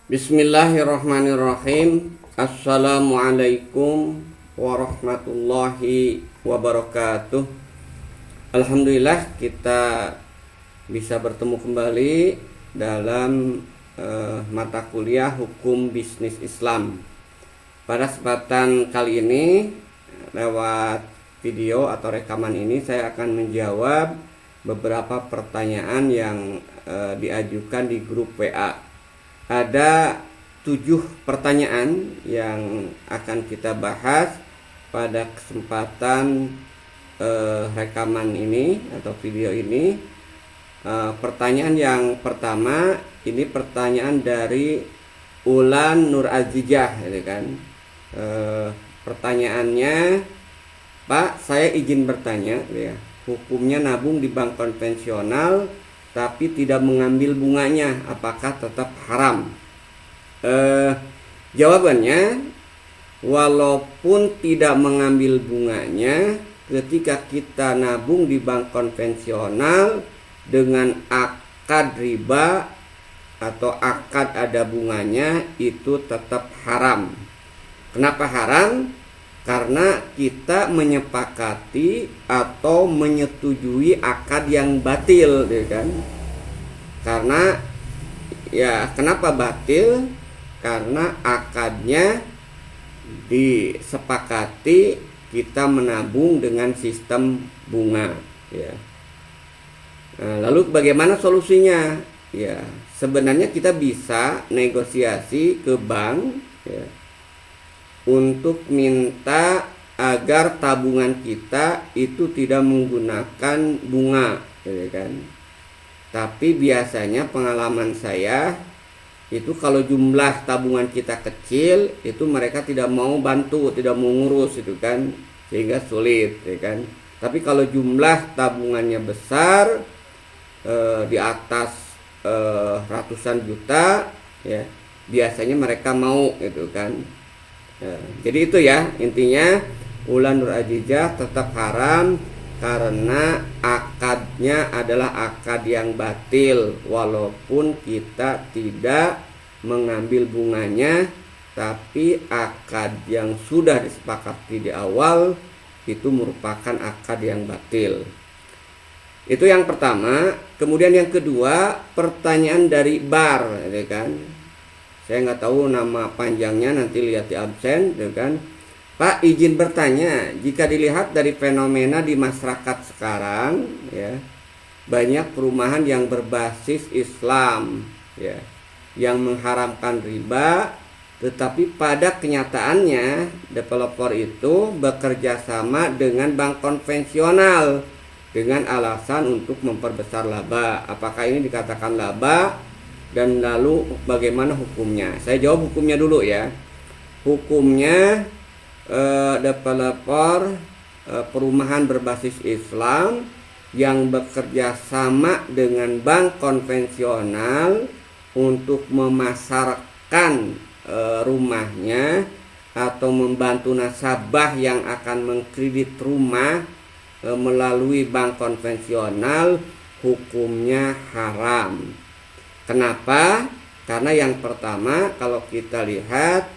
Bismillahirrahmanirrahim. Assalamualaikum warahmatullahi wabarakatuh. Alhamdulillah kita bisa bertemu kembali dalam mata kuliah Hukum Bisnis Islam. Pada kesempatan kali ini lewat video atau rekaman ini saya akan menjawab beberapa pertanyaan yang diajukan di grup WA. Ada 7 pertanyaan yang akan kita bahas pada kesempatan rekaman ini atau video ini. Pertanyaan yang pertama ini pertanyaan dari Ulan Nur Azijah, gitu kan. Pertanyaannya, Pak, saya izin bertanya, ya, hukumnya nabung di bank konvensional tapi tidak mengambil bunganya, apakah tetap haram? Jawabannya, walaupun tidak mengambil bunganya, ketika kita nabung di bank konvensional dengan akad riba atau akad ada bunganya, itu tetap haram. Kenapa haram? Karena kita menyepakati atau menyetujui akad yang batil, ya kan? Karena ya, kenapa batil? Karena akadnya disepakati kita menabung dengan sistem bunga, ya. Nah, lalu bagaimana solusinya? Ya, sebenarnya kita bisa negosiasi ke bank, ya, untuk minta agar tabungan kita itu tidak menggunakan bunga, ya kan? Tapi biasanya pengalaman saya itu kalau jumlah tabungan kita kecil, itu mereka tidak mau bantu, tidak mau ngurus, itu kan, sehingga sulit, ya kan? Tapi kalau jumlah tabungannya besar, di atas ratusan juta, ya, biasanya mereka mau, itu kan. Jadi itu ya intinya, Ulan Nur Azijah tetap haram karena akadnya adalah akad yang batil, walaupun kita tidak mengambil bunganya, tapi akad yang sudah disepakati di awal itu merupakan akad yang batil. Itu yang pertama. Kemudian yang kedua, pertanyaan dari Bar, ya kan? Saya nggak tahu nama panjangnya, nanti lihat di absen, ya kan? Pak, izin bertanya, jika dilihat dari fenomena di masyarakat sekarang, ya, banyak perumahan yang berbasis Islam, ya, yang mengharamkan riba, tetapi pada kenyataannya developer itu bekerja sama dengan bank konvensional dengan alasan untuk memperbesar laba. Apakah ini dikatakan laba? Dan lalu bagaimana hukumnya? Saya jawab hukumnya dulu, ya. Hukumnya, developer perumahan berbasis Islam yang bekerja sama dengan bank konvensional untuk memasarkan rumahnya atau membantu nasabah yang akan mengkredit rumah melalui bank konvensional, hukumnya haram. Kenapa? Karena yang pertama, kalau kita lihat,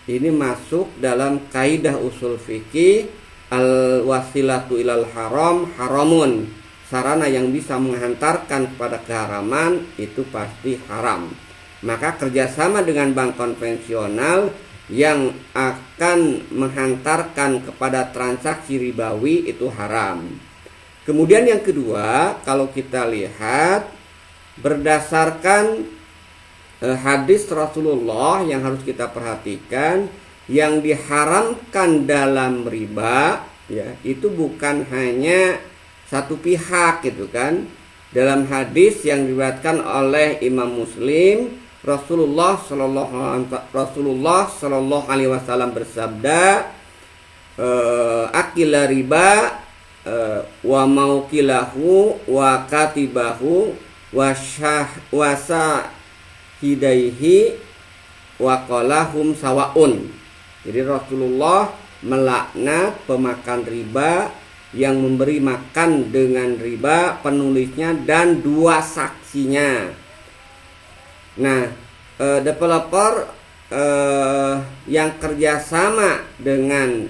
ini masuk dalam kaidah usul fikih, al wasilatu ilal haram haramun. Sarana yang bisa menghantarkan kepada keharaman itu pasti haram. Maka kerjasama dengan bank konvensional yang akan menghantarkan kepada transaksi ribawi itu haram. Kemudian yang kedua, kalau kita lihat berdasarkan hadis Rasulullah yang harus kita perhatikan, yang diharamkan dalam riba, ya, itu bukan hanya satu pihak, gitu kan. Dalam hadis yang diriwayatkan oleh Imam Muslim, Rasulullah Shallallahu Alaihi Wasallam bersabda, akila riba wa maukilahu wa katibahu wasa hidaihi waqalahum sawaun. Jadi Rasulullah melaknat pemakan riba yang memberi makan dengan riba, penulisnya dan dua saksinya. Nah, developer yang kerjasama dengan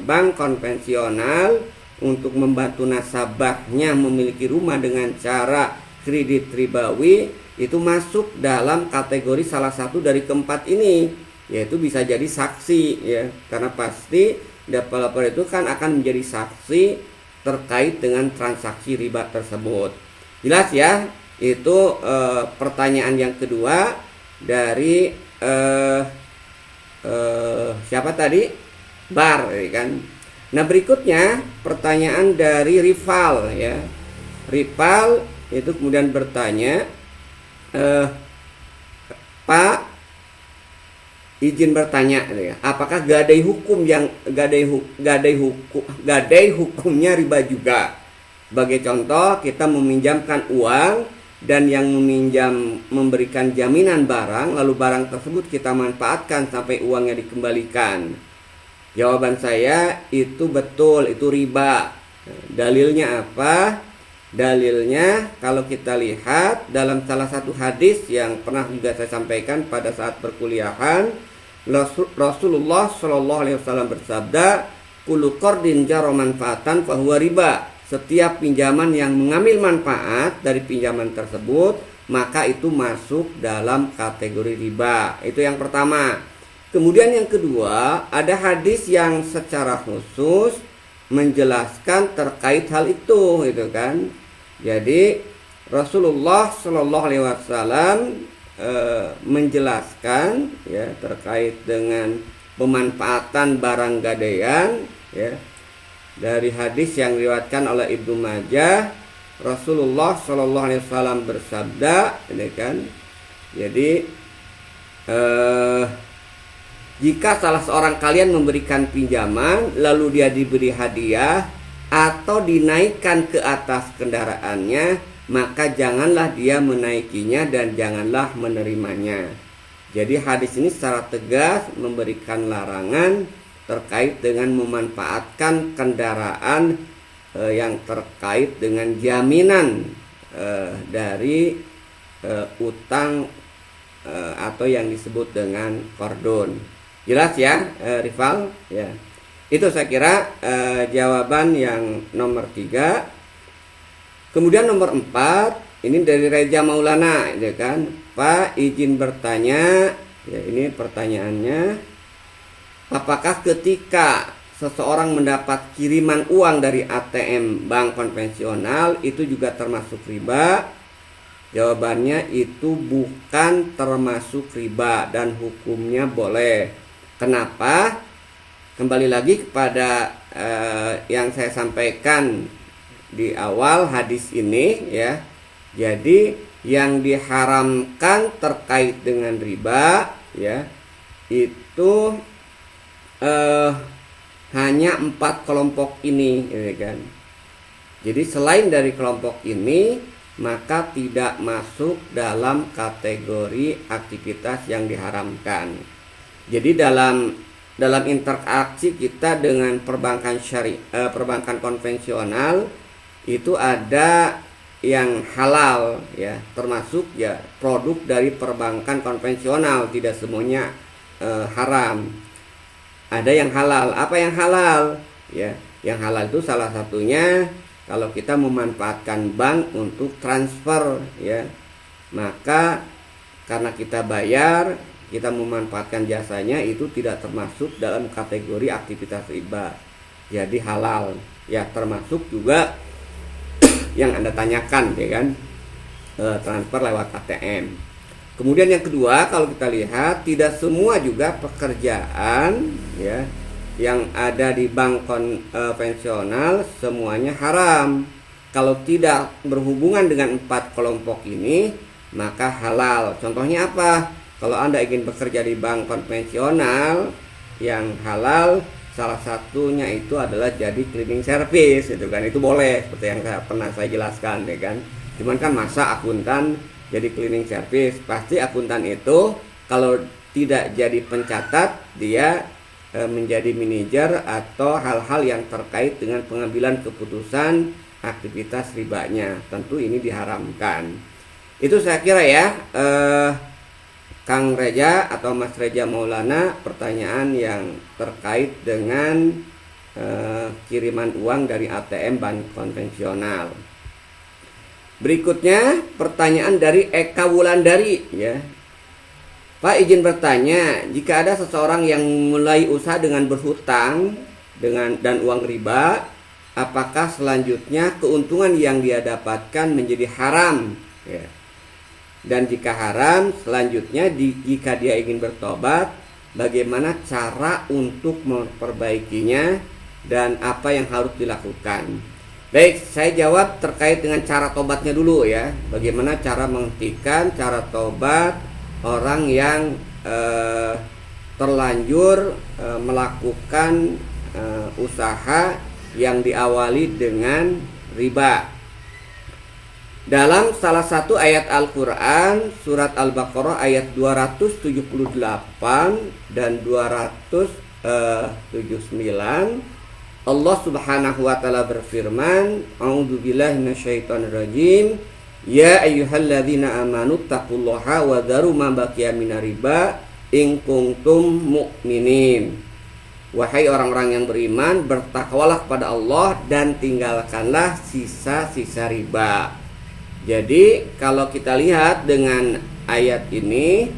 bank konvensional untuk membantu nasabahnya memiliki rumah dengan cara kredit ribawi itu masuk dalam kategori salah satu dari keempat ini, yaitu bisa jadi saksi ya, karena pasti developer itu kan akan menjadi saksi terkait dengan transaksi riba tersebut. Jelas ya, itu pertanyaan yang kedua dari siapa tadi? Bar ya kan. Nah, berikutnya pertanyaan dari Rival ya. Rival itu kemudian bertanya, Pak, izin bertanya ya, apakah gadai hukumnya riba juga? Sebagai contoh, kita meminjamkan uang dan yang meminjam memberikan jaminan barang, lalu barang tersebut kita manfaatkan sampai uangnya dikembalikan. Jawaban saya itu betul, itu riba. Dalilnya apa? Dalilnya kalau kita lihat dalam salah satu hadis yang pernah juga saya sampaikan pada saat perkuliahan, Rasulullah Shallallahu Alaihi Wasallam bersabda, "Kullu qardin jaro manfaatan fahuwa riba." Setiap pinjaman yang mengambil manfaat dari pinjaman tersebut, maka itu masuk dalam kategori riba. Itu yang pertama. Kemudian yang kedua, ada hadis yang secara khusus menjelaskan terkait hal itu, gitu kan. Jadi Rasulullah Shallallahu Alaihi Wasallam menjelaskan ya terkait dengan pemanfaatan barang gadaian ya. Dari hadis yang diriwayatkan oleh Ibnu Majah, Rasulullah Shallallahu Alaihi Wasallam bersabda, ini kan. Jadi jika salah seorang kalian memberikan pinjaman lalu dia diberi hadiah atau dinaikkan ke atas kendaraannya, maka janganlah dia menaikinya dan janganlah menerimanya. Jadi hadis ini secara tegas memberikan larangan terkait dengan memanfaatkan kendaraan yang terkait dengan jaminan dari utang atau yang disebut dengan kordon. Jelas ya, Rival ya. Itu saya kira jawaban yang nomor 3. Kemudian nomor 4, ini dari Reja Maulana ya kan. Pak, izin bertanya, ya ini pertanyaannya, apakah ketika seseorang mendapat kiriman uang dari ATM bank konvensional itu juga termasuk riba? Jawabannya itu bukan termasuk riba dan hukumnya boleh. Kenapa? Kembali lagi kepada yang saya sampaikan di awal hadis ini ya. Jadi yang diharamkan terkait dengan riba ya itu hanya 4 kelompok ini ya kan. Jadi selain dari kelompok ini maka tidak masuk dalam kategori aktivitas yang diharamkan. Jadi dalam interaksi kita dengan perbankan perbankan konvensional itu ada yang halal ya, termasuk ya produk dari perbankan konvensional, tidak semuanya haram. Ada yang halal. Apa yang halal? Ya, yang halal itu salah satunya kalau kita memanfaatkan bank untuk transfer ya, maka karena kita bayar, kita memanfaatkan jasanya, itu tidak termasuk dalam kategori aktivitas riba. Jadi halal ya, termasuk juga yang Anda tanyakan ya kan, transfer lewat ATM. Kemudian yang kedua, kalau kita lihat tidak semua juga pekerjaan ya yang ada di bank konvensional semuanya haram. Kalau tidak berhubungan dengan 4 kelompok ini maka halal. Contohnya apa? Kalau Anda ingin bekerja di bank konvensional yang halal, salah satunya itu adalah jadi cleaning service, itu kan, itu boleh seperti yang pernah saya jelaskan ya kan. Cuman kan masa akuntan jadi cleaning service? Pasti akuntan itu kalau tidak jadi pencatat dia menjadi manajer atau hal-hal yang terkait dengan pengambilan keputusan aktivitas ribanya. Tentu ini diharamkan. Itu saya kira ya Kang Reja atau Mas Reja Maulana, pertanyaan yang terkait dengan kiriman uang dari ATM bank konvensional. Berikutnya pertanyaan dari Eka Wulandari ya. Pak, izin bertanya, jika ada seseorang yang mulai usaha dengan berhutang dan uang riba, apakah selanjutnya keuntungan yang dia dapatkan menjadi haram ya? Dan jika haram, selanjutnya jika dia ingin bertobat, bagaimana cara untuk memperbaikinya dan apa yang harus dilakukan? Baik, saya jawab terkait dengan cara tobatnya dulu ya. Bagaimana cara menghentikan cara tobat orang yang terlanjur melakukan usaha yang diawali dengan riba. Dalam salah satu ayat Al-Quran, surat Al-Baqarah ayat 278 dan 279, Allah Subhanahu wa taala berfirman, A'udzubillahi minasyaitonirrajim, ya ayyuhalladzina amanu taqullaha wa dharu ma baqiya minar riba in kuntum mu'minin. Wahai orang-orang yang beriman, bertakwalah kepada Allah dan tinggalkanlah sisa-sisa riba. Jadi kalau kita lihat dengan ayat ini,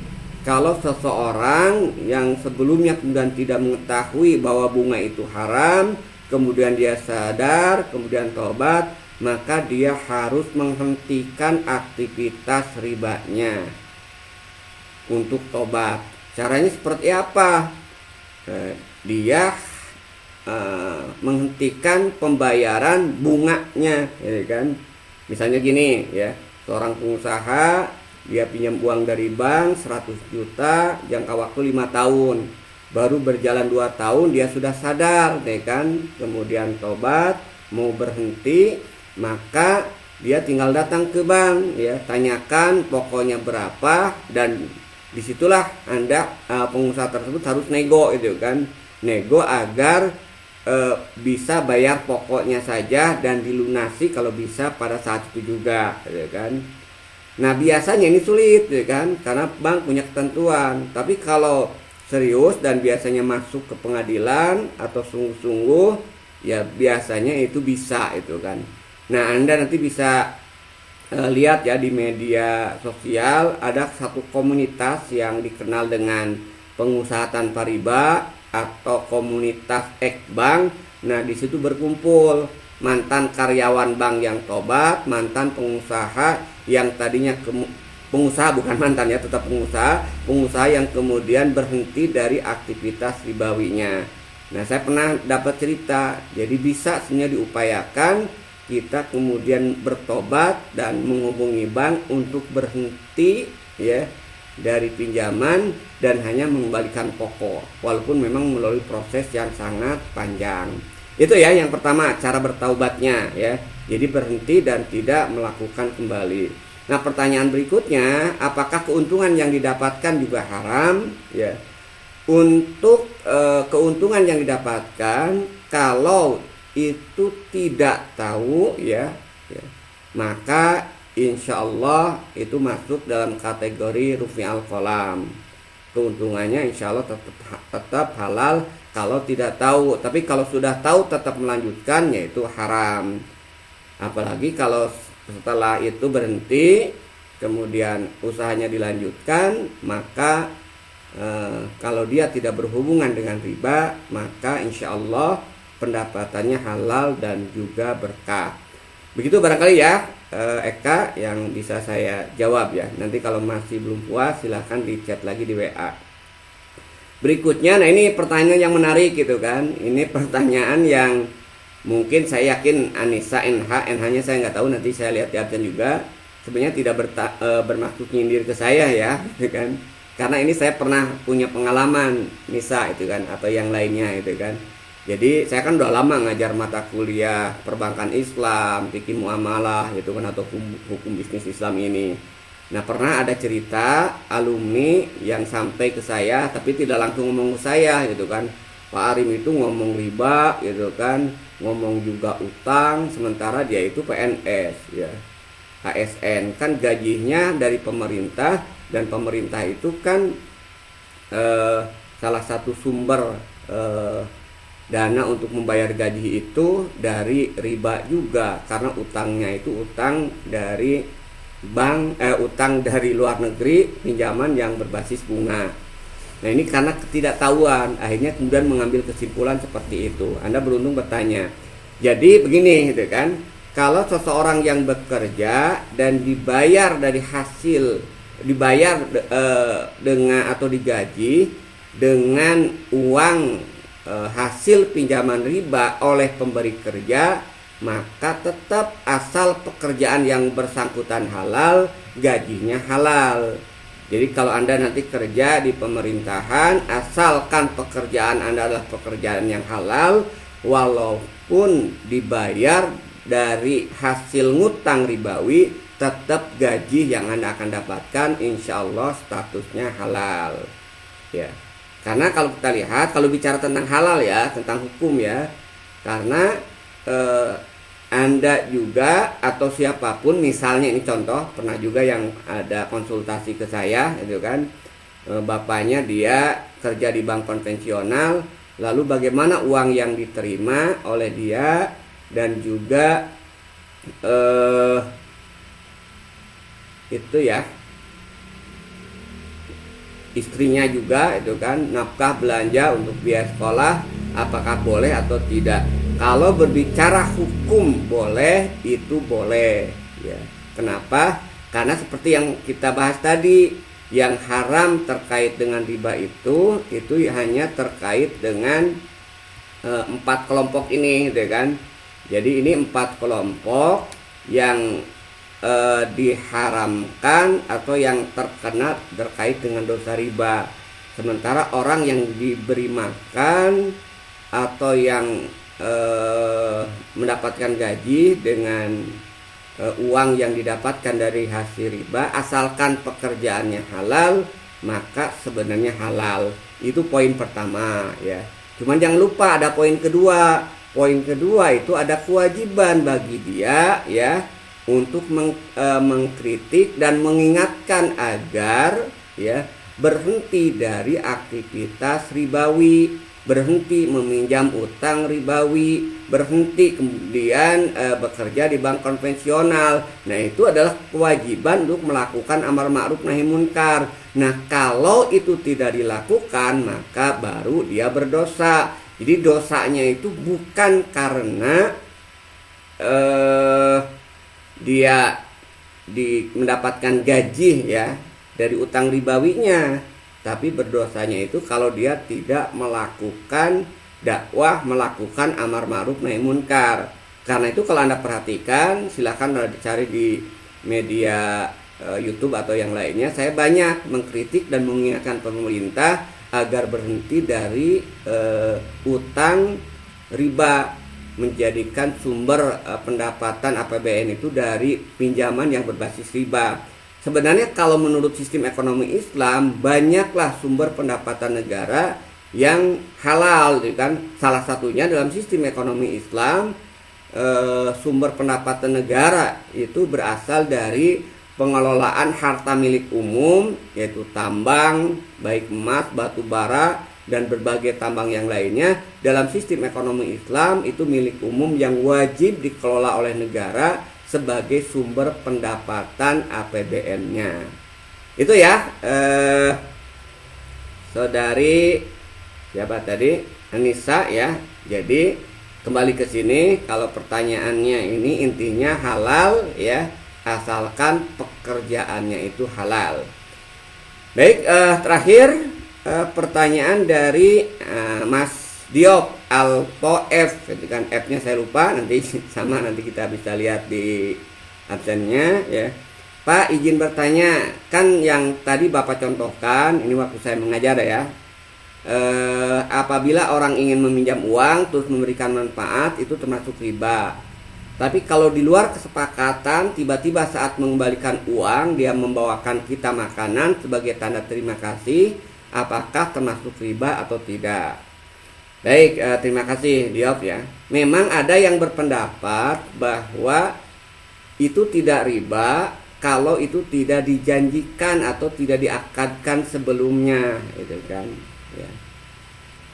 kalau seseorang yang sebelumnya kemudian tidak mengetahui bahwa bunga itu haram, kemudian dia sadar, kemudian tobat, maka dia harus menghentikan aktivitas ribanya untuk tobat. Caranya seperti apa? Dia menghentikan pembayaran bunganya, ya kan? Misalnya gini ya, seorang pengusaha dia pinjam uang dari bank 100 juta jangka waktu 5 tahun. Baru berjalan 2 tahun dia sudah sadar, ya kan? Kemudian tobat, mau berhenti, maka dia tinggal datang ke bank ya, tanyakan pokoknya berapa, dan disitulah Anda pengusaha tersebut harus nego itu kan, nego agar bisa bayar pokoknya saja dan dilunasi kalau bisa pada saat itu juga ya kan. Nah biasanya ini sulit ya kan, karena bank punya ketentuan. Tapi kalau serius dan biasanya masuk ke pengadilan atau sungguh-sungguh, ya biasanya itu bisa itu kan. Nah Anda nanti bisa lihat ya di media sosial, ada satu komunitas yang dikenal dengan pengusaha tanpa riba atau komunitas Ekbank. Nah di situ berkumpul mantan karyawan bank yang tobat, mantan pengusaha yang tadinya pengusaha, bukan mantan ya, tetap pengusaha yang kemudian berhenti dari aktivitas ribawinya. Nah saya pernah dapat cerita, jadi bisa sebenarnya diupayakan kita kemudian bertobat dan menghubungi bank untuk berhenti ya dari pinjaman dan hanya mengembalikan pokok, walaupun memang melalui proses yang sangat panjang. Itu ya yang pertama, cara bertaubatnya ya. Jadi berhenti dan tidak melakukan kembali. Nah pertanyaan berikutnya, apakah keuntungan yang didapatkan juga haram ya? Untuk keuntungan yang didapatkan kalau itu tidak tahu ya, maka insya Allah itu masuk dalam kategori rufi al-qalam. Keuntungannya insya Allah tetap halal kalau tidak tahu. Tapi kalau sudah tahu tetap melanjutkan, yaitu haram. Apalagi kalau setelah itu berhenti kemudian usahanya dilanjutkan, maka kalau dia tidak berhubungan dengan riba, maka insya Allah pendapatannya halal dan juga berkah. Begitu barangkali ya Eka yang bisa saya jawab ya. Nanti kalau masih belum puas silahkan di chat lagi di WA. Berikutnya, nah ini pertanyaan yang menarik gitu kan. Ini pertanyaan yang mungkin saya yakin Anissa NH-nya saya nggak tahu, nanti saya lihat di absen juga. Sebenarnya tidak bermaksud nyindir ke saya ya, gitu kan. Karena ini saya pernah punya pengalaman Nisa itu kan, atau yang lainnya itu kan. Jadi saya kan udah lama ngajar mata kuliah perbankan Islam, fikih muamalah gitu kan, atau hukum bisnis Islam ini. Nah pernah ada cerita alumni yang sampai ke saya, tapi tidak langsung ngomong ke saya gitu kan. Pak Arim itu ngomong riba gitu kan, ngomong juga utang, sementara dia itu PNS ya, ASN kan gajinya dari pemerintah dan pemerintah itu kan salah satu sumber dana untuk membayar gaji itu dari riba juga, karena utangnya itu utang dari bank, utang dari luar negeri, pinjaman yang berbasis bunga. Nah ini karena ketidaktahuan, akhirnya kemudian mengambil kesimpulan seperti itu. Anda beruntung bertanya. Jadi begini gitu kan, kalau seseorang yang bekerja dan dibayar dari hasil, dibayar dengan atau digaji dengan uang hasil pinjaman riba oleh pemberi kerja, maka tetap asal pekerjaan yang bersangkutan halal, gajinya halal. Jadi kalau Anda nanti kerja di pemerintahan, asalkan pekerjaan Anda adalah pekerjaan yang halal, walaupun dibayar dari hasil ngutang ribawi, tetap gaji yang Anda akan dapatkan insya Allah statusnya halal. Ya. Karena kalau kita lihat, kalau bicara tentang halal ya, tentang hukum ya, karena Anda juga atau siapapun, misalnya ini contoh, pernah juga yang ada konsultasi ke saya, gitu kan, bapaknya dia kerja di bank konvensional, lalu bagaimana uang yang diterima oleh dia dan juga itu ya, istrinya juga itu kan, nafkah belanja untuk biaya sekolah, apakah boleh atau tidak. Kalau berbicara hukum boleh, itu boleh ya. Kenapa? Karena seperti yang kita bahas tadi, yang haram terkait dengan riba itu hanya terkait dengan 4 kelompok ini gitu kan. Jadi ini 4 kelompok yang diharamkan atau yang terkena terkait dengan dosa riba. Sementara orang yang diberi makan atau yang mendapatkan gaji dengan uang yang didapatkan dari hasil riba, asalkan pekerjaannya halal, maka sebenarnya halal. Itu poin pertama ya. Cuman jangan lupa ada poin kedua. Poin kedua itu ada kewajiban bagi dia ya, untuk mengkritik dan mengingatkan agar ya berhenti dari aktivitas ribawi, berhenti meminjam utang ribawi, berhenti kemudian bekerja di bank konvensional. Nah itu adalah kewajiban untuk melakukan amar ma'ruf nahi munkar. Nah kalau itu tidak dilakukan, maka baru dia berdosa. Jadi dosanya itu bukan karena dia mendapatkan gaji ya dari utang ribawinya, tapi berdosanya itu kalau dia tidak melakukan dakwah, melakukan amar ma'ruf nahi munkar. Karena itu kalau Anda perhatikan, silakan Anda cari di media YouTube atau yang lainnya, saya banyak mengkritik dan mengingatkan pemerintah agar berhenti dari utang riba, menjadikan sumber pendapatan APBN itu dari pinjaman yang berbasis riba. Sebenarnya kalau menurut sistem ekonomi Islam, banyaklah sumber pendapatan negara yang halal, kan? Salah satunya dalam sistem ekonomi Islam, sumber pendapatan negara itu berasal dari pengelolaan harta milik umum, yaitu tambang, baik emas, batu bara, dan berbagai tambang yang lainnya. Dalam sistem ekonomi Islam itu milik umum yang wajib dikelola oleh negara sebagai sumber pendapatan APBN-nya. Itu ya, saudari siapa tadi, Anissa ya. Jadi kembali ke sini, kalau pertanyaannya ini intinya halal ya, asalkan pekerjaannya itu halal. Baik, terakhir pertanyaan dari Mas Diop Alpo F, kan F-nya saya lupa, nanti sama nanti kita bisa lihat di absennya ya. Pak, izin bertanya, kan yang tadi Bapak contohkan, ini waktu saya mengajar ya, apabila orang ingin meminjam uang terus memberikan manfaat itu termasuk riba. Tapi kalau di luar kesepakatan, tiba-tiba saat mengembalikan uang dia membawakan kita makanan sebagai tanda terima kasih, apakah termasuk riba atau tidak? Baik, terima kasih Diop ya. Memang ada yang berpendapat bahwa itu tidak riba kalau itu tidak dijanjikan atau tidak diakadkan sebelumnya, gitu kan ya.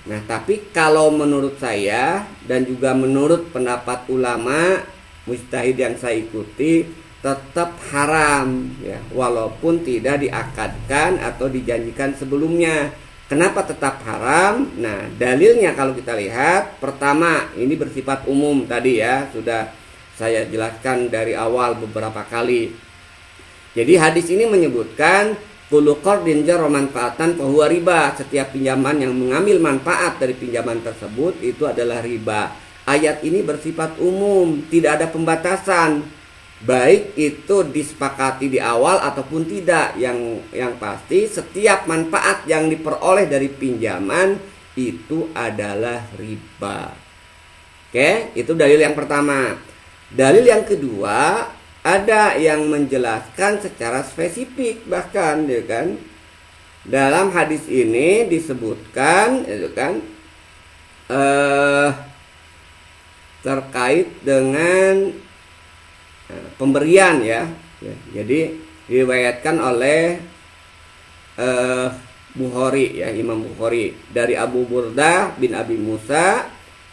Nah, tapi kalau menurut saya dan juga menurut pendapat ulama mujtahid yang saya ikuti, tetap haram ya, walaupun tidak diakadkan atau dijanjikan sebelumnya. Kenapa tetap haram? Nah, dalilnya kalau kita lihat, pertama ini bersifat umum tadi ya, sudah saya jelaskan dari awal beberapa kali. Jadi hadis ini menyebutkan kullu qardin jarra manfaatan fa huwa riba. Setiap pinjaman yang mengambil manfaat dari pinjaman tersebut itu adalah riba. Ayat ini bersifat umum, tidak ada pembatasan. Baik itu disepakati di awal ataupun tidak. Yang pasti setiap manfaat yang diperoleh dari pinjaman itu adalah riba. Oke, itu dalil yang pertama. Dalil yang kedua, ada yang menjelaskan secara spesifik bahkan ya kan. Dalam hadis ini disebutkan itu kan terkait dengan pemberian ya. Jadi diriwayatkan oleh Bukhari ya, Imam Bukhari dari Abu Burdah bin Abi Musa,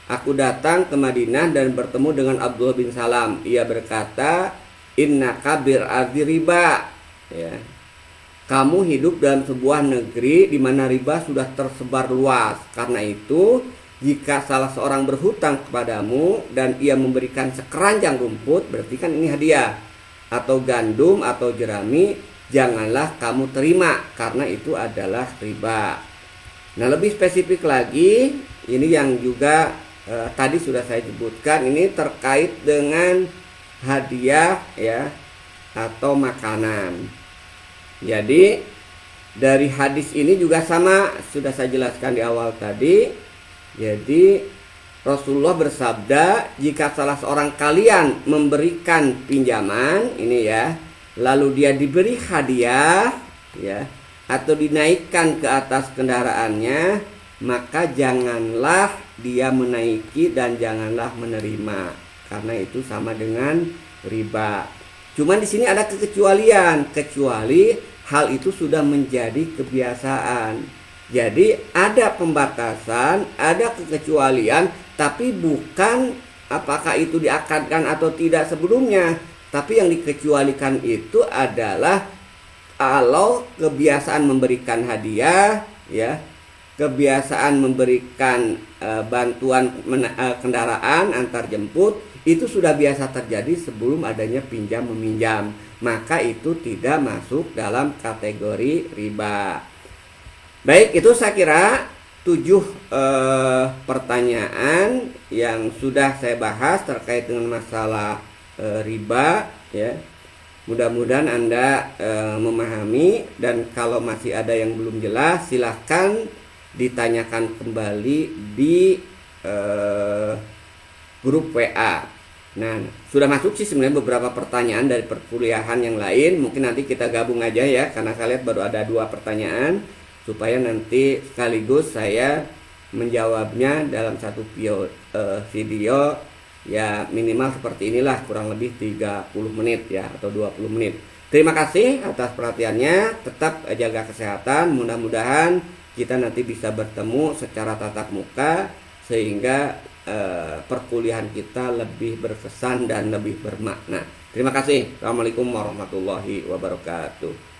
aku datang ke Madinah dan bertemu dengan Abdullah bin Salam. Ia berkata, inna kabir ardi riba ya. Kamu hidup dalam sebuah negeri di mana riba sudah tersebar luas. Karena itu jika salah seorang berhutang kepadamu dan ia memberikan sekeranjang rumput, berarti kan ini hadiah, atau gandum atau jerami, janganlah kamu terima karena itu adalah riba. Nah, lebih spesifik lagi, ini yang juga tadi sudah saya sebutkan, ini terkait dengan hadiah ya atau makanan. Jadi dari hadis ini juga sama, sudah saya jelaskan di awal tadi. Jadi Rasulullah bersabda, jika salah seorang kalian memberikan pinjaman ini ya, lalu dia diberi hadiah ya, atau dinaikkan ke atas kendaraannya, maka janganlah dia menaiki dan janganlah menerima, karena itu sama dengan riba. Cuman di sini ada kekecualian, kecuali hal itu sudah menjadi kebiasaan. Jadi ada pembatasan, ada kekecualian, tapi bukan apakah itu diakadkan atau tidak sebelumnya. Tapi yang dikecualikan itu adalah kalau kebiasaan memberikan hadiah, ya, kebiasaan memberikan bantuan kendaraan antar jemput, itu sudah biasa terjadi sebelum adanya pinjam meminjam. Maka itu tidak masuk dalam kategori riba. Baik, itu saya kira 7 pertanyaan yang sudah saya bahas terkait dengan masalah riba ya. Mudah-mudahan Anda memahami, dan kalau masih ada yang belum jelas silahkan ditanyakan kembali di grup WA. Nah, sudah masuk sih sebenarnya beberapa pertanyaan dari perkuliahan yang lain. Mungkin nanti kita gabung aja ya, karena saya lihat baru ada 2 pertanyaan, supaya nanti sekaligus saya menjawabnya dalam satu video ya, minimal seperti inilah, kurang lebih 30 menit ya, atau 20 menit. Terima kasih atas perhatiannya, tetap jaga kesehatan, mudah-mudahan kita nanti bisa bertemu secara tatap muka sehingga perkuliahan kita lebih berkesan dan lebih bermakna. Terima kasih. Assalamualaikum warahmatullahi wabarakatuh.